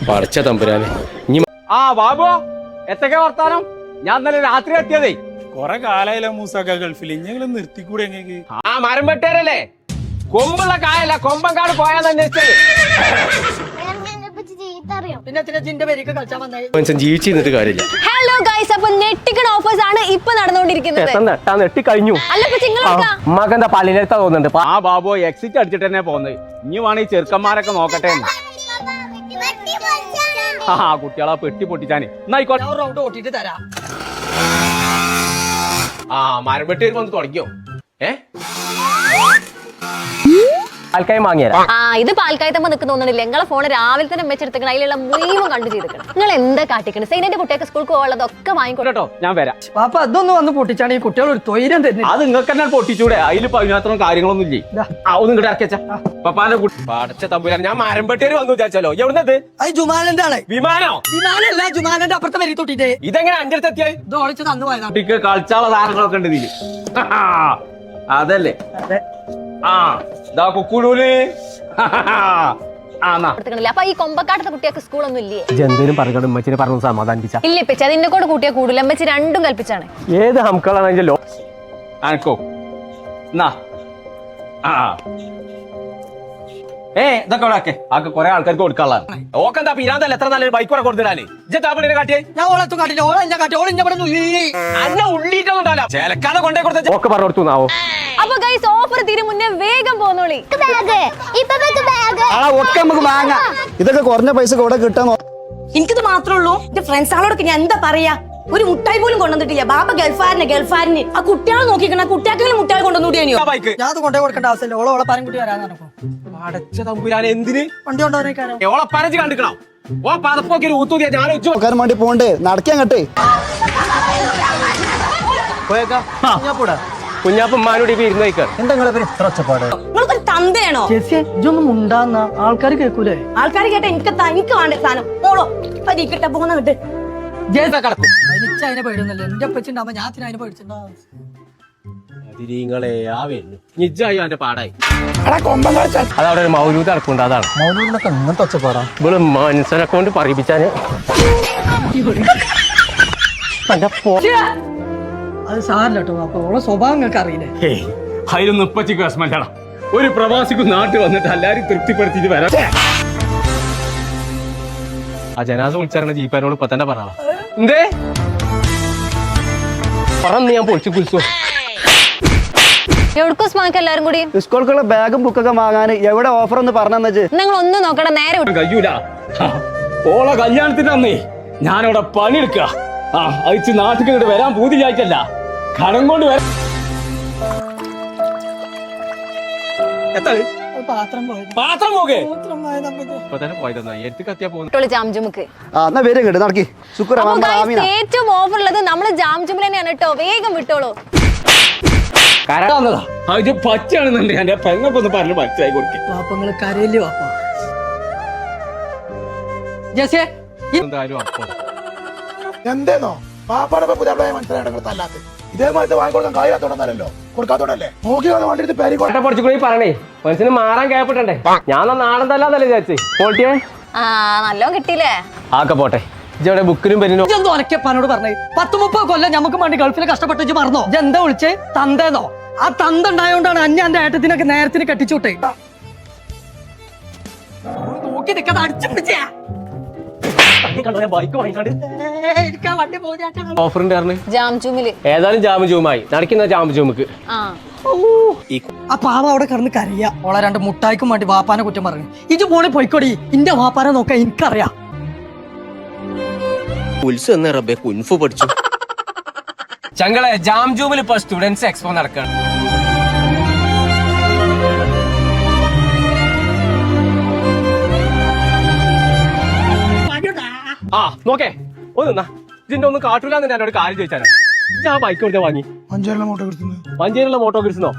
പഠിച്ച തമ്പുരാനെ. ആ ബാബു എത്തൊക്കെ വർത്താനം? ഞാൻ ഇന്നലെ രാത്രി എത്തിയതേ. കൊറേ കാലായില്ല മൂസാക്ക ഗൾഫിൽ, ഇഞ്ഞെങ്കിലും നിർത്തിക്കൂടെ എങ്ങനെ? ആ മരം വെട്ടേരല്ലേ, കൊമ്പുള്ള കായല്ല, കൊമ്പങ്കാട് പോയാന്ന് അന്വേഷിച്ചത്. മനുഷ്യൻ ജീവിച്ചിരുന്നിട്ട് കാര്യമില്ല. ഹലോ ഗൈസ്, അപ്പൊ നെട്ടിക്കണ ഓഫേഴ്സ് ആണ് ഇപ്പൊ നടന്നുകൊണ്ടിരിക്കുന്നത്. നെട്ടി കഴിഞ്ഞു. ഉമ്മാക്കെന്താ പള്ളിയിലെത്താ തോന്നുന്നുണ്ട്. ആ ബാബു എക്സിറ്റ് അടിച്ചിട്ട് തന്നെ പോന്നത്. ഇനി വേണം ഈ ചെറുക്കന്മാരൊക്കെ നോക്കട്ടെ. ആ കുട്ടികളെ പെട്ടി പൊട്ടിച്ചാന് എന്നായിക്കോട്ടെ. ആ മരം വെട്ടി വരുമ്പോ തുടങ്ങിയോ? ആൾക്കായി വാങ്ങിയാ. ആ ഇത് പാൽക്കായത്തമ്മ നിൽക്കുന്ന തോന്നുന്നില്ല. നിങ്ങളെ ഫോണ് രാവിലെ തന്നെ വെച്ചെടുത്തണം, അതിലുള്ള മുഴുവൻ കണ്ടു ചെയ്തിക്കണം. നിങ്ങൾ എന്താ കാട്ടിക്കണം? സൈനന്റെ കുട്ടിയൊക്കെ സ്കൂൾക്ക് പോകാനുള്ളതൊക്കെ വാങ്ങിക്കോട്ടോ. ഞാൻ വരാം. പാപ്പ അതൊന്നും വന്ന് പൊട്ടിച്ചാണ് ഈ കുട്ടികൾ ഒരു തൊയിരം തരുന്നത്. അത് നിങ്ങൾക്ക് തന്നെ പൊട്ടിച്ചൂടെ? അതില് അതിനകത്തൊന്നും കാര്യങ്ങളൊന്നും ഇല്ലേ? ഒന്നും ഇങ്ങോട്ട് ഇറക്കിച്ച പപ്പാന്റെ കുട്ടി പഠിച്ച തമ്പുരാൻ. ഞാൻ മരം വെട്ടിയേര് വന്നു വിചാരിച്ചാലോ. എവിടുന്നത്? അത് ജുമാനന്റെ ആളെ. വിമാനോ? വിമാനല്ല, ജുമാനന്റെ അപ്പുറത്തെ വരി തൊട്ടിട്ടേ. ഇതെങ്ങനെ അഞ്ച് അടുത്ത് എത്തിയായി? ഇത് ഓളിച്ച് തന്നു പോയതാ. കുട്ടിക്ക് കളിച്ചാനുള്ള സാധനങ്ങളൊക്കെ ഉണ്ട് ഇതില്. അതല്ലേ? ആ ഇതാ കുക്കുടൂല്. അപ്പൊ ഈ കൊമ്പക്കാട്ടത്തെ കുട്ടിയൊക്കെ സ്കൂളൊന്നും ഇല്ലേ? എന്തേലും പറഞ്ഞു ഉമ്മച്ചിനെ പറഞ്ഞു സമാധാനിപ്പിച്ച. ഇല്ല ഇപ്പച്ച അതിനെ കൂടെ കൂട്ടിയാ കൂടുതൽ. അമ്മച്ചി രണ്ടും കൽപ്പിച്ചാണ്. ഏത് ഹംക്കളാണെങ്കിലോ അനക്കോ എന്നാ. ആ ഇതൊക്കെ ഇവിടെ ആക്കെ കൊറേ ആൾക്കാർക്ക് കൊടുക്കാനുള്ളതാണ്. ഓക്കെന്താ പിരാന്തല്ല, എത്ര നല്ലൊരു ബൈക്ക് കൂടെ കൊടുത്തിടാനേ. ഇജ്ജാപ്പിനെ കാട്ടിയേ. ഞാൻ ഓളത്തു കാട്ടില്ല, ഓളെ കാട്ടി, ഓളെ അല്ല ഉള്ളിട്ടൊന്നുണ്ടാവില്ല. ചേലക്കാതെ കൊണ്ടേ കൊടുത്ത ഓക്കെ പറഞ്ഞു കൊടുത്തുന്നാവോ. അപ്പൊ ഗൈസ് ഓഫർ തീരെ മുന്നേ വേഗം പോന്നോളി. ഒക്കെ നമുക്ക് വാങ്ങാം. ഇതൊക്കെ കുറഞ്ഞ പൈസ കൂടെ കിട്ടാൻ. എനിക്കിത് മാത്രമേ ഉള്ളൂ. എന്റെ ഫ്രണ്ട്സാളോടൊക്കെ ഞാൻ എന്താ പറയാ, ഒരു മുട്ടായി പോലും കൊണ്ടുവന്നിട്ടില്ല. ബാബ ഗൾഫാരന് ആ കുട്ടികളെ നോക്കിക്കണ, കുട്ടിയാക്കെങ്കിലും മുട്ടായി കൊണ്ടുവന്നിട്ടോ. ബൈക്ക് ഞാൻ അത് കൊണ്ടേ കൊടുക്കേണ്ട ആവശ്യമില്ല. ഓളെ പരം കുട്ടി വരാൻ നടക്കും. അടച്ച തമ്പുരാൻ എന്തിന് വണ്ടി കൊണ്ടുവരേക്കാരോ? ഓളെ പരച്ച് കണ്ടിക്കണോ? ഓ പതപ്പൊക്കെ ഊത്തൂതിയാ ഞാൻ വേണ്ടി പോണ്ടേ, നടക്കാൻ കേട്ടേ. കുഞ്ഞാപ്പന്മാരോട് ഇപ്പൊ ഇരുന്ന് വയ്ക്കാറ്. എന്താ ഇത്ര ഒച്ചപ്പാട്? നിങ്ങൾക്കൊരു തന്തയാണോ? ഇതൊന്നും ഉണ്ടാന്ന ആൾക്കാർ കേൾക്കൂലേ? ആൾക്കാർ കേട്ട എനിക്ക് വേണ്ട സാധനം മോളോ പരീക്കിട്ട പോകുന്ന കിട്ട്. കിടക്കും. എനിക്ക് അതിനെ പേടിയൊന്നുമില്ല. എന്റെ അപ്പച്ചുണ്ടാവുമ്പോ ഞാൻ അതിനെ പേടിച്ചിട്ടുണ്ടാവും. നിജായി അവന്റെ പാടായി. അതവിടെ ഒരു മൗലൂദ് നടക്കുന്നുണ്ട്. അതാണ് മൗലൂദിനൊക്കെ ഇങ്ങനത്തെ ഒച്ചപ്പാടാ. ഇവിടെ മനുഷ്യനെ കൊണ്ട് പറയിപ്പിച്ചാന്. അത് സാറില്ല കേട്ടോ. അപ്പൊ ഓളെ സ്വഭാവം നിങ്ങൾക്ക് അറിയില്ലേ? അതിലൊന്നും ഇപ്പച്ചിക്ക് വിഷമല്ലടാ. ഒരു പ്രവാസിക്ക് നാട്ടിൽ വന്നിട്ട് എല്ലാരും തൃപ്തിപ്പെടുത്തിട്ട് വരാം. ആ ജനാസ വിളിച്ചറിഞ്ഞ ജീപ്പാനോട് ഇപ്പൊ തന്നെ പറയാം. എന്തേ പറന്ന് ഞാൻ പൊളിച്ചു കുളിച്ചു. എല്ലാരും കൂടി സ്കൂൾക്കുള്ള ബാഗും ബുക്കൊക്കെ വാങ്ങാൻ എവിടെ ഓഫർ ഒന്ന് പറഞ്ഞെന്ന് വെച്ച്. നിങ്ങൾ ഒന്ന് നോക്കട്ടെ, നേരെ കഴിയൂല. ഓളെ കല്യാണത്തിന് അന്നേ ഞാനവിടെ പണിയെടുക്ക. ആ അയച്ച് നാട്ടിൽ ഇങ്ങോട്ട് വരാൻ പൂതിയായിട്ടല്ല, കടം കൊണ്ട് വരാം. പാത്രം പോയത്. പാത്രം പോകെ പാത്രം പോയത്. ഇപ്പൊ തന്നെ പോയതെന്നാ എടുത്ത് കത്തിയാ പോകുന്നു. ജാംജുമുക്ക് എന്നാ വരും കേട്ട് നടക്കി. ഏറ്റവും ഓഫർ ഉള്ളത് നമ്മള് ജാംജുമിൽ തന്നെയാണ് കേട്ടോ. വേഗം വിട്ടോളൂ. കരടാന്നതാ അത് പച്ചാണെന്നുണ്ട്. എന്റെ പെങ്ങൊക്കെ പറഞ്ഞു മനസ്സിലായി കൊടുക്കും. പാപ്പങ്ങള് കരയില്ലേ പാപ്പ? ജെസേ എന്തായാലും അപ്പൊ എന്തേന്നോ പാപ്പാടെ പുതിയ മനസ്സിലായിട്ട് ഇതേമാതിരി വാങ്ങിക്കൊടുക്കാൻ കാര്യത്തോടല്ലോ കൊടുക്കാത്തോടല്ലേ നോക്കി വണ്ടിട്ട് പേരിക്കോട്ടെ പഠിച്ചുകൂടി പറയണേ. മനുഷ്യന് മാറാൻ കേൾപ്പെട്ടണ്ടേ. ഞാൻ നാടൻ തല്ലാന്നല്ലേ വിചാരിച്ചേ. ക്വാളിറ്റിയെ നല്ലോ കിട്ടിയില്ലേ? ആക്കെ പോട്ടെ. ഇജവിടെ ബുക്കിനും പെരിനും ഇതൊന്നും ഒനക്കപ്പാനോട് പറഞ്ഞേ. 10-30 കൊല്ലം നമുക്ക് വേണ്ടി ഗൾഫിൽ കഷ്ടപ്പെട്ട് മറന്നോ? എന്താ വിളിച്ചേ? തന്തേന്നോ? ആ തന്ത ഉണ്ടായോണ്ടാണ് അന്റെ ഏട്ടത്തിനൊക്കെ നേരത്തിന് കെട്ടിച്ചോട്ടെ. നോക്കി നിൽക്കാതെ അടിച്ചു പിടിച്ചാ ഓഫറിന്റെ പറഞ്ഞ് ജാംജുമില് ഏതായാലും ജാമുജൂമായി നടക്കുന്ന ജാമുജൂമുക്ക്. ആ പാവ അവിടെ കിടന്ന് കരയാ. ഓളെ 2 മുട്ടായിക്കും വേണ്ടി വാപ്പാനെ കുറ്റം പറഞ്ഞു. ഇജ് പോണി പോയിക്കോടി, ഇന്റെ വാപ്പാനെ നോക്കാൻ എനിക്കറിയാം. കുൻഫു പഠിച്ചു. ചങ്ങളെ ജാംജൂമിൽ ഇപ്പൊ സ്റ്റുഡൻസ് എക്സ്പോ നടക്കാണ്. ആ നോക്കേ ഒന്നാ ഇതിന്റെ ഒന്നും കാട്ടൂലെന്ന് എന്നോട് കാര്യം ചോദിച്ചാണ്. ഞാൻ ബൈക്ക് കൊടുത്താ വാങ്ങി. മഞ്ചേരിയുള്ള മോട്ടോ ഗിഡ്സിനോ?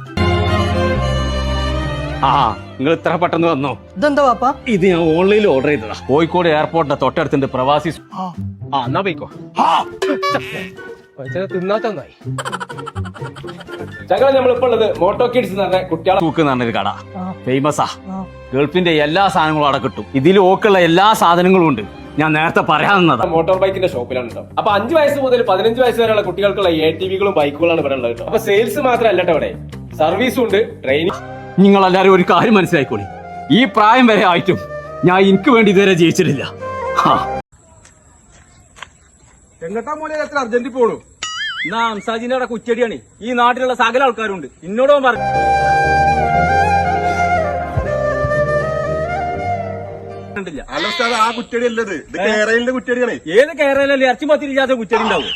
ആ നിങ്ങൾ ഇത്ര പെട്ടെന്ന് വന്നോ? ഇതെന്താ വാപ്പ? ഇത് ഞാൻ ഓൺലൈനിൽ ഓർഡർ ചെയ്തതാ. കോഴിക്കോട് എയർപോർട്ടിന്റെ തൊട്ടടുത്തുണ്ട് പ്രവാസി. ആ എന്നാ പോയിക്കോ. തിന്നാത്തന്നായി. ഞങ്ങൾ നമ്മളിപ്പോ ഉള്ളത് മോട്ടോ കിഡ്സ് എന്ന് പറഞ്ഞ കുട്ടികളെ തൂക്ക് എന്ന് പറഞ്ഞൊരു കട. ഫേമസാ. ഗൾഫിന്റെ എല്ലാ സാധനങ്ങളും അവിടെ കിട്ടും. ഇതിൽ ഓക്കുള്ള എല്ലാ സാധനങ്ങളും ഉണ്ട്. ഞാൻ നേരത്തെ പറയാവുന്നതാ. മോട്ടോർ ബൈക്കിന്റെ ഷോപ്പിലാണ് കേട്ടോ. അപ്പൊ 5 വയസ്സ് മുതൽ 15 വയസ്സ് വരെയുള്ള കുട്ടികൾക്കുള്ള ATVകളും ബൈക്കുകളാണ് ഇവിടെ ഉള്ളത് കേട്ടോ. അപ്പൊ സെയിൽസ് മാത്രമല്ല കേട്ടോ, ഇവിടെ സർവീസും ഉണ്ട്, ട്രെയിനിങ്. നിങ്ങളെല്ലാരും ഒരു കാര്യം മനസ്സിലായിക്കോളി, ഈ പ്രായം വരെ ആയിട്ടും ഞാൻ എനിക്ക് വേണ്ടി ഇതുവരെ ജയിച്ചിട്ടില്ല. എങ്ങട്ടാ മോലെ എത്ര അർജന്റ് പോണു? എന്നാ അംസാജിന്റെ അവിടെ കുച്ചടിയാണ്. ഈ നാട്ടിലുള്ള സകല ആൾക്കാരുണ്ട്. ഇന്നോടോ പറഞ്ഞു അല്ല ആ കുറ്റടി അല്ലത്, ഇത് കേരളത്തിന്റെ കുറ്റടിയാണ്. ഏത് കേരളല്ലേ ഇറച്ചി പത്തിരില്ലാത്ത കുറ്റടി ഉണ്ടാവും.